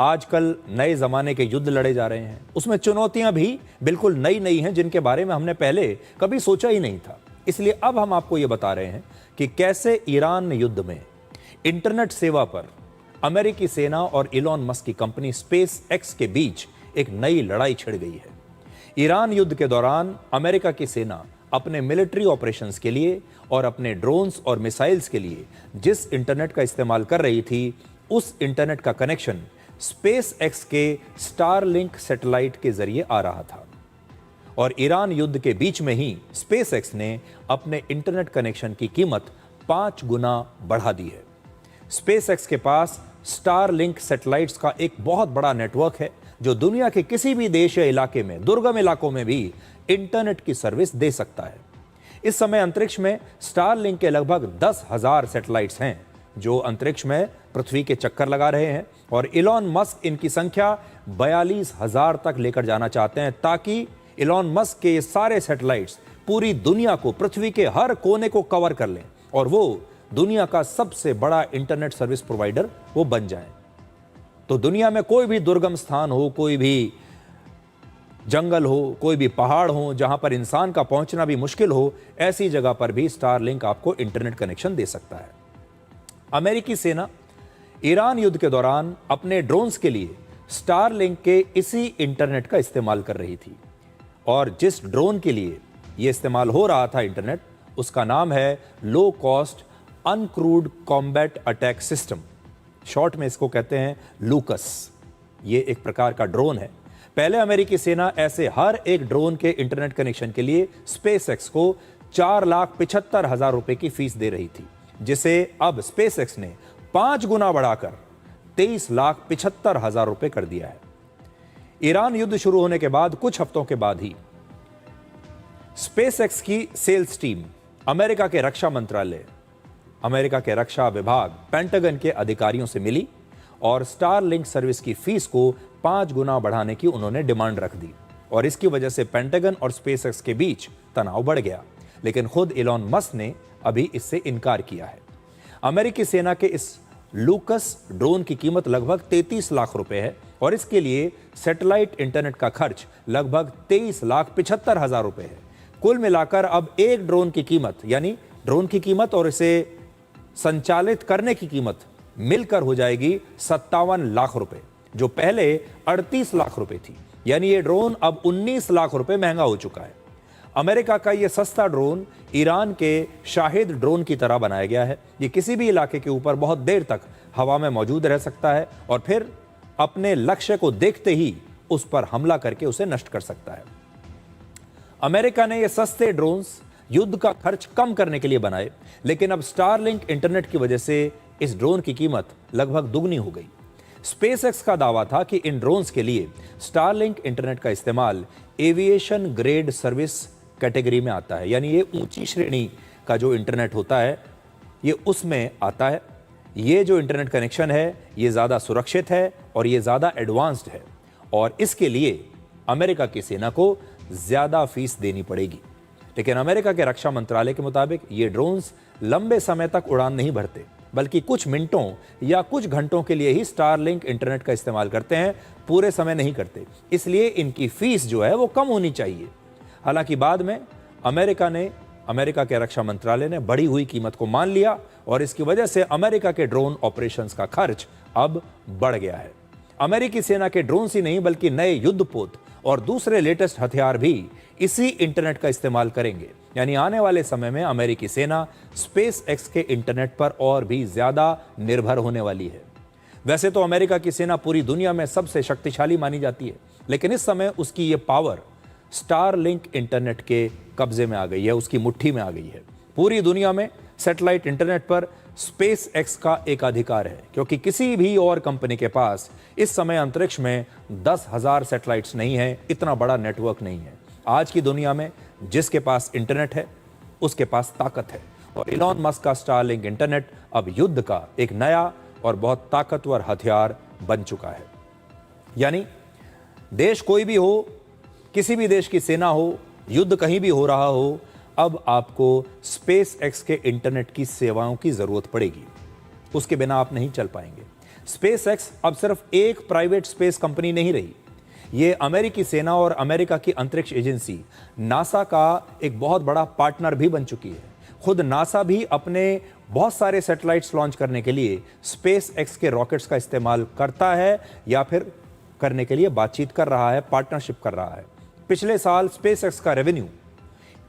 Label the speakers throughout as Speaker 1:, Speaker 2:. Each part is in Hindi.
Speaker 1: आजकल नए जमाने के युद्ध लड़े जा रहे हैं, उसमें चुनौतियां भी बिल्कुल नई नई हैं जिनके बारे में हमने पहले कभी सोचा ही नहीं था। इसलिए अब हम आपको यह बता रहे हैं कि कैसे ईरान युद्ध में इंटरनेट सेवा पर अमेरिकी सेना और इलॉन मस्क की कंपनी स्पेस एक्स के बीच एक नई लड़ाई छिड़ गई है। ईरान युद्ध के दौरान अमेरिका की सेना अपने मिलिट्री ऑपरेशंस के लिए और अपने ड्रोन्स और मिसाइल्स के लिए जिस इंटरनेट का इस्तेमाल कर रही थी, उस इंटरनेट का कनेक्शन स्पेस एक्स के स्टारलिंक सैटेलाइट के जरिए आ रहा था। और ईरान युद्ध के बीच में ही स्पेस एक्स ने अपने इंटरनेट कनेक्शन की कीमत 5 गुना बढ़ा दी है। स्पेस एक्स के पास स्टारलिंक सैटेलाइट्स का एक बहुत बड़ा नेटवर्क है जो दुनिया के किसी भी देश या इलाके में, दुर्गम इलाकों में भी इंटरनेट की सर्विस दे सकता है। इस समय अंतरिक्ष में स्टारलिंक के लगभग 10,000 सैटेलाइट्स हैं जो अंतरिक्ष में पृथ्वी के चक्कर लगा रहे हैं, और इलॉन मस्क इनकी संख्या 42,000 तक लेकर जाना चाहते हैं, ताकि इलॉन मस्क के ये सारे सैटेलाइट्स पूरी दुनिया को, पृथ्वी के हर कोने को कवर कर लें और वो दुनिया का सबसे बड़ा इंटरनेट सर्विस प्रोवाइडर वो बन जाए। तो दुनिया में कोई भी दुर्गम स्थान हो, कोई भी जंगल हो, कोई भी पहाड़ हो जहां पर इंसान का पहुंचना भी मुश्किल हो, ऐसी जगह पर भी स्टारलिंक आपको इंटरनेट कनेक्शन दे सकता है। अमेरिकी सेना ईरान युद्ध के दौरान अपने ड्रोन्स के लिए स्टारलिंक के इसी इंटरनेट का इस्तेमाल कर रही थी, और जिस ड्रोन के लिए यह इस्तेमाल हो रहा था इंटरनेट, उसका नाम है low cost uncrewed combat attack system. Short में इसको कहते हैं लूकस। ये एक प्रकार का ड्रोन है। पहले अमेरिकी सेना ऐसे हर एक ड्रोन के इंटरनेट कनेक्शन के लिए स्पेस एक्स को 4,75,000 रुपए की फीस दे रही थी, जिसे अब स्पेस एक्स ने 5 गुना बढ़ाकर 23,75,000 रुपए कर दिया है। ईरान युद्ध शुरू होने के बाद कुछ हफ्तों के बाद ही स्पेस एक्स की सेल्स टीम अमेरिका के रक्षा मंत्रालय, अमेरिका के रक्षा विभाग, पेंटागन के अधिकारियों से मिली और स्टारलिंक सर्विस की फीस को 5 गुना बढ़ाने की उन्होंने डिमांड रख दी, और इसकी वजह से पेंटागन और स्पेस एक्स के बीच तनाव बढ़ गया। लेकिन खुद इलॉन मस्क ने अभी इससे इनकार किया है। अमेरिकी सेना के इस लूकस ड्रोन की कीमत लगभग 33 लाख रुपए है, और इसके लिए सैटेलाइट इंटरनेट का खर्च लगभग 23,75,000 रुपए है। कुल मिलाकर अब एक ड्रोन की कीमत, यानी ड्रोन की कीमत और इसे संचालित करने की कीमत मिलकर हो जाएगी 57 लाख रुपए, जो पहले 38 लाख रुपए थी। यानी ये ड्रोन अब 19 लाख रुपए महंगा हो चुका है। अमेरिका का यह सस्ता ड्रोन ईरान के शाहिद ड्रोन की तरह बनाया गया है। ये किसी भी इलाके के ऊपर बहुत देर तक हवा में मौजूद रह सकता है और फिर अपने लक्ष्य को देखते ही उस पर हमला करके उसे नष्ट कर सकता है। अमेरिका ने ये सस्ते ड्रोन्स युद्ध का खर्च कम करने के लिए बनाए, लेकिन अब स्टारलिंक इंटरनेट की वजह से इस ड्रोन की कीमत लगभग दुगनी हो गई। स्पेसएक्स का दावा था कि इन ड्रोन्स के लिए स्टारलिंक इंटरनेट का इस्तेमाल एविएशन ग्रेड सर्विस कैटेगरी में आता है, यानी ये ऊंची श्रेणी का जो इंटरनेट होता है ये उसमें आता है। ये जो इंटरनेट कनेक्शन है ये ज़्यादा सुरक्षित है और ये ज़्यादा एडवांस्ड है, और इसके लिए अमेरिका की सेना को ज़्यादा फीस देनी पड़ेगी। लेकिन अमेरिका के रक्षा मंत्रालय के मुताबिक ये ड्रोन्स लंबे समय तक उड़ान नहीं भरते, बल्कि कुछ मिनटों या कुछ घंटों के लिए ही स्टारलिंक इंटरनेट का इस्तेमाल करते हैं, पूरे समय नहीं करते। इसलिए इनकी फीस जो है वो कम होनी चाहिए। हालांकि बाद में अमेरिका के रक्षा मंत्रालय ने बढ़ी हुई कीमत को मान लिया, और इसकी वजह से अमेरिका के ड्रोन ऑपरेशंस का खर्च अब बढ़ गया है। अमेरिकी सेना के ड्रोन ही नहीं बल्कि नए युद्धपोत और दूसरे लेटेस्ट हथियार भी इसी इंटरनेट का इस्तेमाल करेंगे। यानी आने वाले समय में अमेरिकी सेना स्पेस एक्स के इंटरनेट पर और भी ज्यादा निर्भर होने वाली है। वैसे तो अमेरिका की सेना पूरी दुनिया में सबसे शक्तिशाली मानी जाती है, लेकिन इस समय उसकी ये पावर स्टारलिंक इंटरनेट के कब्जे में आ गई है, उसकी मुट्ठी में आ गई है। पूरी दुनिया में सैटेलाइट इंटरनेट पर स्पेस एक्स का एकाधिकार है, क्योंकि किसी भी और कंपनी के पास इस समय अंतरिक्ष में 10,000 सैटेलाइट्स नहीं है, इतना बड़ा नेटवर्क नहीं है। आज की दुनिया में जिसके पास इंटरनेट है उसके पास ताकत है, और इलॉन मस्क का स्टारलिंक इंटरनेट अब युद्ध का एक नया और बहुत ताकतवर हथियार बन चुका है। यानी देश कोई भी हो, किसी भी देश की सेना हो, युद्ध कहीं भी हो रहा हो, अब आपको स्पेस एक्स के इंटरनेट की सेवाओं की जरूरत पड़ेगी। उसके बिना आप नहीं चल पाएंगे। स्पेसएक्स अब सिर्फ एक प्राइवेट स्पेस कंपनी नहीं रही, ये अमेरिकी सेना और अमेरिका की अंतरिक्ष एजेंसी नासा का एक बहुत बड़ा पार्टनर भी बन चुकी है। खुद नासा भी अपने बहुत सारे सैटेलाइट्स लॉन्च करने के लिए स्पेसएक्स के रॉकेट्स का इस्तेमाल करता है या फिर करने के लिए बातचीत कर रहा है, पार्टनरशिप कर रहा है। पिछले साल स्पेसएक्स का रेवेन्यू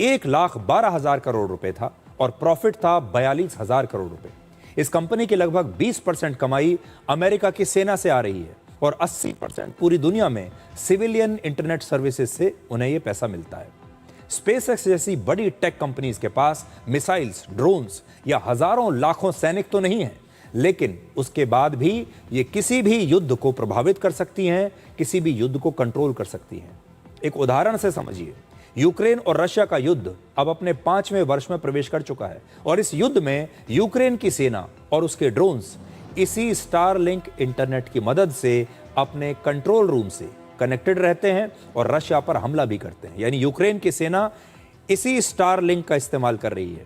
Speaker 1: 1,12,000 करोड़ रुपए था और प्रॉफिट था 42,000 करोड़ रुपए। इस कंपनी की लगभग 20% कमाई अमेरिका की सेना से आ रही है और 80% पूरी दुनिया में सिविलियन इंटरनेट सर्विसेज से उन्हें यह पैसा मिलता है। स्पेसएक्स जैसी बड़ी टेक कंपनीज के पास मिसाइल्स, ड्रोन्स या हजारों लाखों सैनिक तो नहीं है, लेकिन उसके बाद भी ये किसी भी युद्ध को प्रभावित कर सकती हैं, किसी भी युद्ध को कंट्रोल कर सकती हैं। एक उदाहरण से समझिए, यूक्रेन और रशिया का युद्ध अब अपने 5वें वर्ष में प्रवेश कर चुका है और इस युद्ध में यूक्रेन की सेना और उसके ड्रोन्स इसी स्टारलिंक इंटरनेट की मदद से अपने कंट्रोल रूम से कनेक्टेड रहते हैं और रशिया पर हमला भी करते हैं। यानी यूक्रेन की सेना इसी स्टारलिंक का इस्तेमाल कर रही है।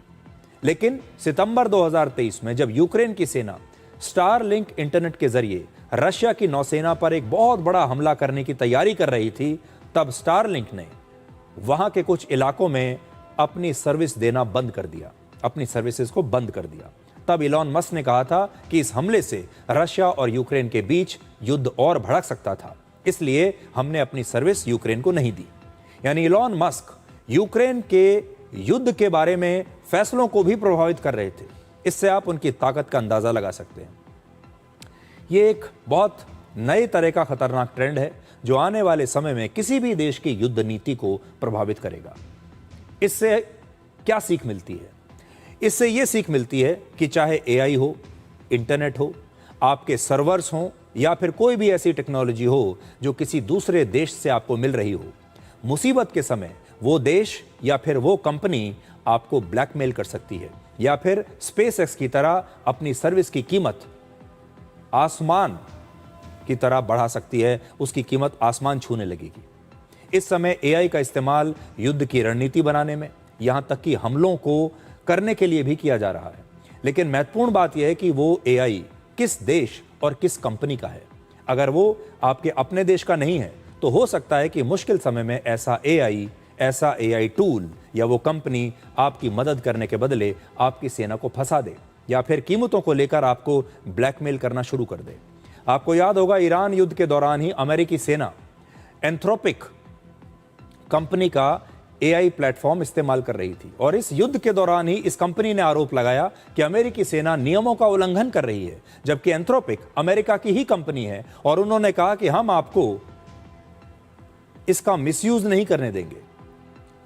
Speaker 1: लेकिन सितंबर 2023 में जब यूक्रेन की सेना स्टारलिंक इंटरनेट के जरिए रशिया की नौसेना पर एक बहुत बड़ा हमला करने की तैयारी कर रही थी, तब स्टारलिंक ने वहां के कुछ इलाकों में अपनी सर्विस देना बंद कर दिया, अपनी सर्विसेज को बंद कर दिया। तब इलॉन मस्क ने कहा था कि इस हमले से रशिया और यूक्रेन के बीच युद्ध और भड़क सकता था, इसलिए हमने अपनी सर्विस यूक्रेन को नहीं दी। यानी इलॉन मस्क यूक्रेन के युद्ध के बारे में फैसलों को भी प्रभावित कर रहे थे। इससे आप उनकी ताकत का अंदाजा लगा सकते हैं। ये एक बहुत नए तरह का खतरनाक ट्रेंड है जो आने वाले समय में किसी भी देश की युद्ध नीति को प्रभावित करेगा। इससे क्या सीख मिलती है? इससे यह सीख मिलती है कि चाहे एआई हो, इंटरनेट हो, आपके सर्वर्स हों या फिर कोई भी ऐसी टेक्नोलॉजी हो जो किसी दूसरे देश से आपको मिल रही हो, मुसीबत के समय वो देश या फिर वो कंपनी आपको ब्लैकमेल कर सकती है या फिर स्पेसएक्स की तरह अपनी सर्विस की कीमत आसमान की तरह बढ़ा सकती है, उसकी कीमत आसमान छूने लगेगी। इस समय एआई का इस्तेमाल युद्ध की रणनीति बनाने में, यहां तक कि हमलों को करने के लिए भी किया जा रहा है। लेकिन महत्वपूर्ण बात यह है कि वो एआई किस देश और किस कंपनी का है। अगर वो आपके अपने देश का नहीं है तो हो सकता है कि मुश्किल समय में ऐसा एआई टूल या वो कंपनी आपकी मदद करने के बदले आपकी सेना को फंसा दे या फिर कीमतों को लेकर आपको ब्लैकमेल करना शुरू कर दे। आपको याद होगा, ईरान युद्ध के दौरान ही अमेरिकी सेना एंथ्रोपिक कंपनी का एआई प्लेटफॉर्म इस्तेमाल कर रही थी और इस युद्ध के दौरान ही इस कंपनी ने आरोप लगाया कि अमेरिकी सेना नियमों का उल्लंघन कर रही है, जबकि एंथ्रोपिक अमेरिका की ही कंपनी है और उन्होंने कहा कि हम आपको इसका मिसयूज नहीं करने देंगे।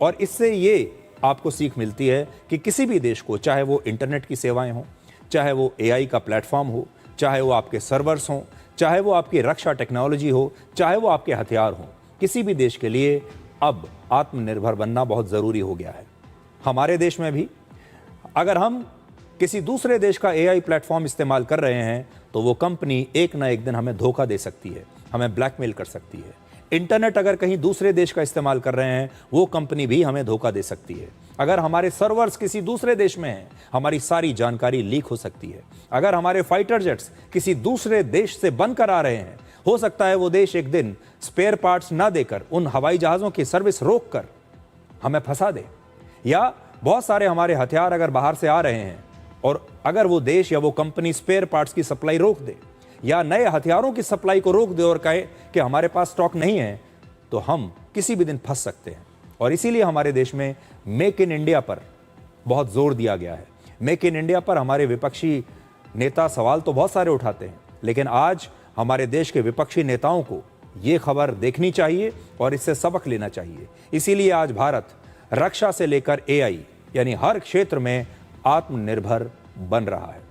Speaker 1: और इससे ये आपको सीख मिलती है कि किसी भी देश को, चाहे वो इंटरनेट की सेवाएं हों, चाहे वो एआई का प्लेटफॉर्म हो, चाहे वो आपके सर्वर्स हों, चाहे वो आपकी रक्षा टेक्नोलॉजी हो, चाहे वो आपके हथियार हों, किसी भी देश के लिए अब आत्मनिर्भर बनना बहुत ज़रूरी हो गया है। हमारे देश में भी अगर हम किसी दूसरे देश का एआई प्लेटफॉर्म इस्तेमाल कर रहे हैं तो वो कंपनी एक ना एक दिन हमें धोखा दे सकती है, हमें ब्लैकमेल कर सकती है। इंटरनेट अगर कहीं दूसरे देश का इस्तेमाल कर रहे हैं, वो कंपनी भी हमें धोखा दे सकती है। अगर हमारे सर्वर्स किसी दूसरे देश में हैं, हमारी सारी जानकारी लीक हो सकती है। अगर हमारे फाइटर जेट्स किसी दूसरे देश से बनकर आ रहे हैं, हो सकता है वो देश एक दिन स्पेयर पार्ट्स ना देकर उन हवाई जहाज़ों की सर्विस रोक कर हमें फंसा दे। या बहुत सारे हमारे हथियार अगर बाहर से आ रहे हैं और अगर वो देश या वो कंपनी स्पेयर पार्ट्स की सप्लाई रोक दे या नए हथियारों की सप्लाई को रोक दे और कहे कि हमारे पास स्टॉक नहीं है, तो हम किसी भी दिन फंस सकते हैं। और इसीलिए हमारे देश में मेक इन इंडिया पर बहुत जोर दिया गया है। मेक इन इंडिया पर हमारे विपक्षी नेता सवाल तो बहुत सारे उठाते हैं, लेकिन आज हमारे देश के विपक्षी नेताओं को ये खबर देखनी चाहिए और इससे सबक लेना चाहिए। इसीलिए आज भारत रक्षा से लेकर एआई यानी हर क्षेत्र में आत्मनिर्भर बन रहा है।